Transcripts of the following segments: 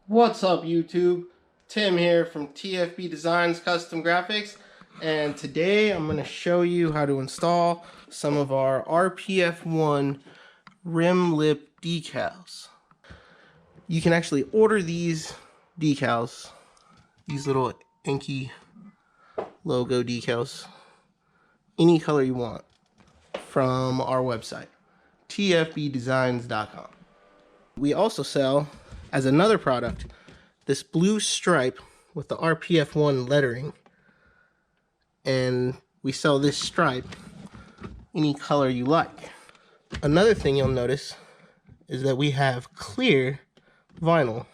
What's up, YouTube? Tim here from TFB Designs Custom Graphics, and today I'm going to show you how to install some of our RPF1 rim lip decals. You can actually order these decals, these little Enkei logo decals, any color you want, from our website, tfbdesigns.com. We also sell, as another product, this blue stripe with the RPF1 lettering, and we sell this stripe any color you like. Another thing you'll notice is that we have clear vinyl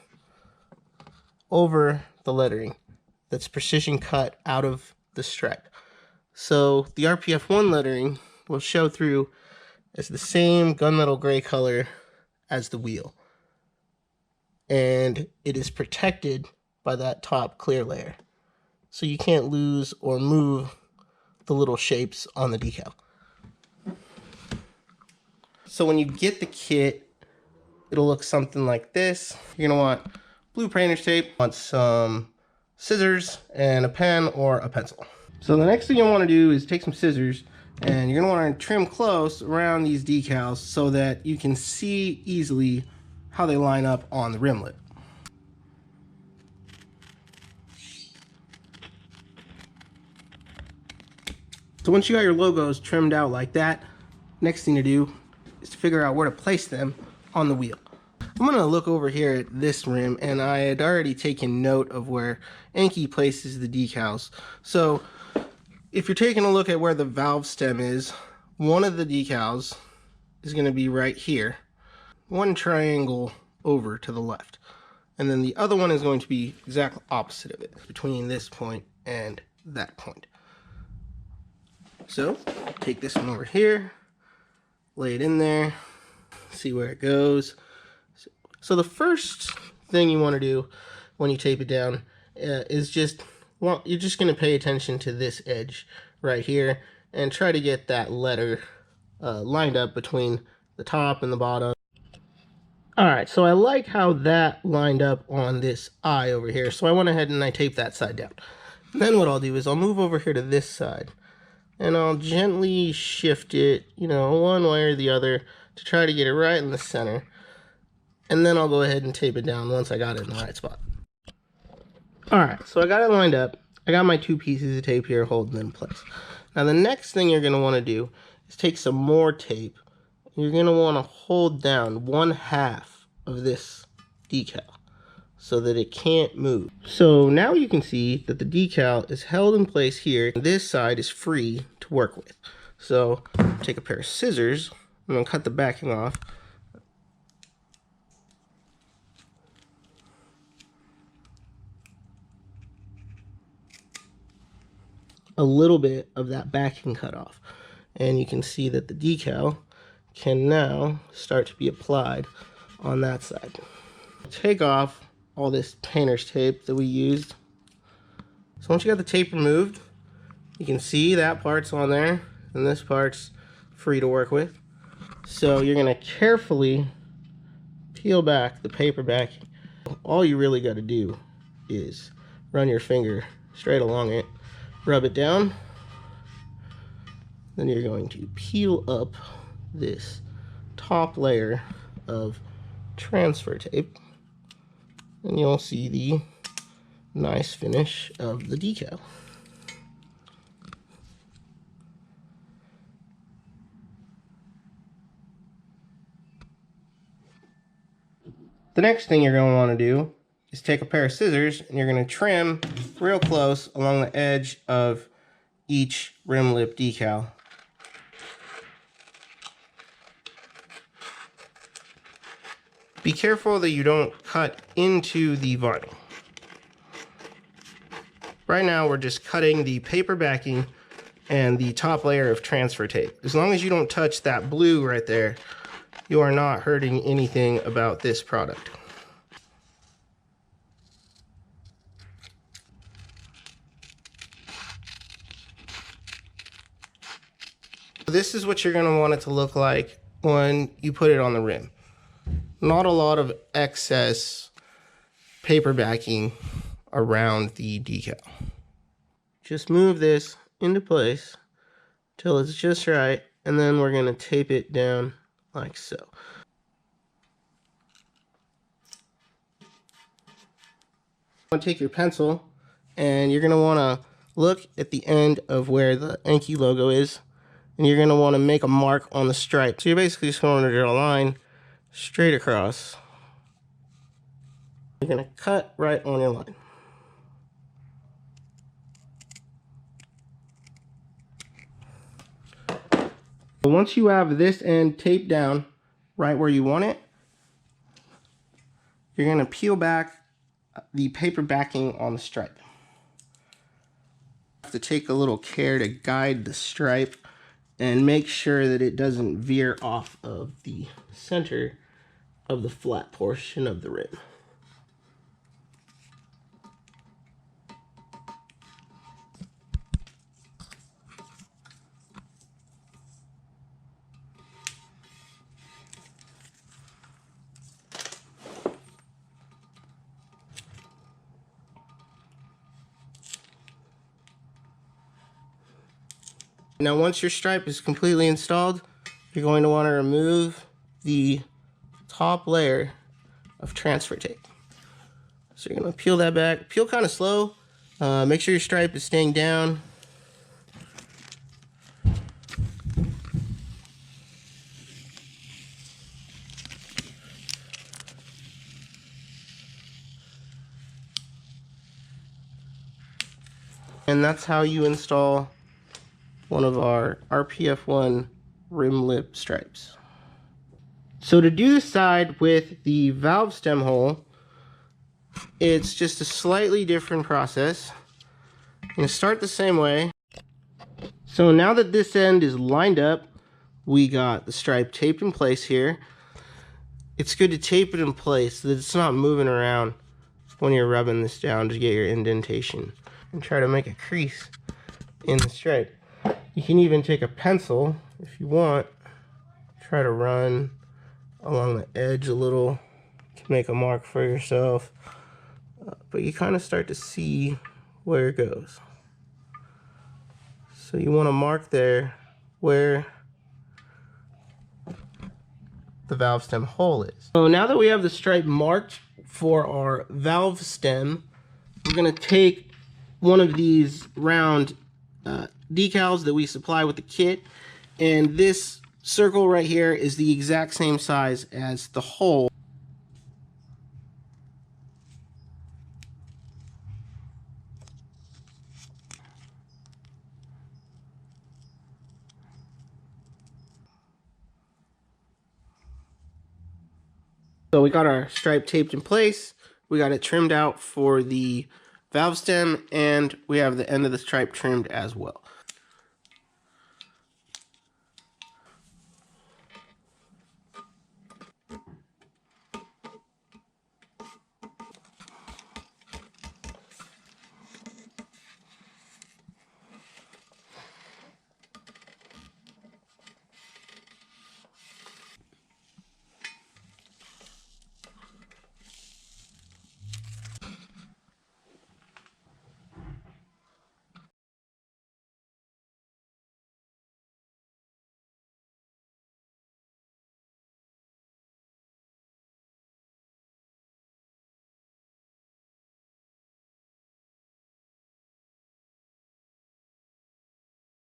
over the lettering that's precision cut out of the stripe. So the RPF1 lettering will show through as the same gunmetal gray color as the wheel, and it is protected by that top clear layer, so you can't lose or move the little shapes on the decal. So when you get the kit, it'll look something like this. You're gonna want blue painter's tape, want some scissors and a pen or a pencil. So the next thing you want to do is take some scissors, and you're gonna want to trim close around these decals so that you can see easily how they line up on the rimlet. So once you got your logos trimmed out like that, next thing to do is to figure out where to place them on the wheel. I'm gonna look over here at this rim, and I had already taken note of where Enkei places the decals. So if you're taking a look at where the valve stem is, one of the decals is gonna be right here, one triangle over to the left, and then the other one is going to be exactly opposite of it, between this point and that point. So take this one over here, lay it in there, see where it goes. So the first thing you want to do when you tape it down is just, well, you're just going to pay attention to this edge right here and try to get that letter lined up between the top and the bottom. Alright, so I like how that lined up on this eye over here, so I went ahead and I taped that side down. And then what I'll do is I'll move over here to this side, and I'll gently shift it, one way or the other to try to get it right in the center. And then I'll go ahead and tape it down once I got it in the right spot. Alright, so I got it lined up. I got my two pieces of tape here holding it in place. Now the next thing you're going to want to do is take some more tape. You're going to want to hold down 1/2 of this decal so that it can't move. So now you can see that the decal is held in place here. This side is free to work with. So take a pair of scissors. I'm going to cut the backing off. A little bit of that backing cut off, and you can see that the decal can now start to be applied on that side. Take off all this painter's tape that we used. So once you got the tape removed, you can see that part's on there and this part's free to work with. So you're going to carefully peel back the paper backing. All you really got to do is run your finger straight along it, rub it down, then you're going to peel up this top layer of transfer tape, and you'll see the nice finish of the decal. The next thing you're going to want to do is take a pair of scissors, and you're going to trim real close along the edge of each rim lip decal. Be careful that you don't cut into the vinyl. Right now we're just cutting the paper backing and the top layer of transfer tape. As long as you don't touch that blue right there, you are not hurting anything about this product. This is what you're going to want it to look like when you put it on the rim. Not a lot of excess paper backing around the decal. Just move this into place till it's just right, and then we're going to tape it down like so. You want to take your pencil, and you're going to want to look at the end of where the Enkei logo is, and you're going to want to make a mark on the stripe. So you're basically just going to draw a line straight across. You're going to cut right on your line. Once you have this end taped down right where you want it, you're going to peel back the paper backing on the stripe. You have to take a little care to guide the stripe and make sure that it doesn't veer off of the center of the flat portion of the rim. Now once your stripe is completely installed, you're going to want to remove the top layer of transfer tape. So you're going to peel that back. Peel kind of slow. Make sure your stripe is staying down. And that's how you install one of our RPF1 rim lip stripes. So to do the side with the valve stem hole, it's just a slightly different process. I'm going to start the same way. So now that this end is lined up, we got the stripe taped in place here. It's good to tape it in place so that it's not moving around when you're rubbing this down to get your indentation. And try to make a crease in the stripe. You can even take a pencil if you want, try to run along the edge a little to make a mark for yourself, but you kind of start to see where it goes. So you want to mark there where the valve stem hole is. So now that we have the stripe marked for our valve stem, we're going to take one of these round decals that we supply with the kit, and this circle right here is the exact same size as the hole. So we got our stripe taped in place, we got it trimmed out for the valve stem, and we have the end of the stripe trimmed as well.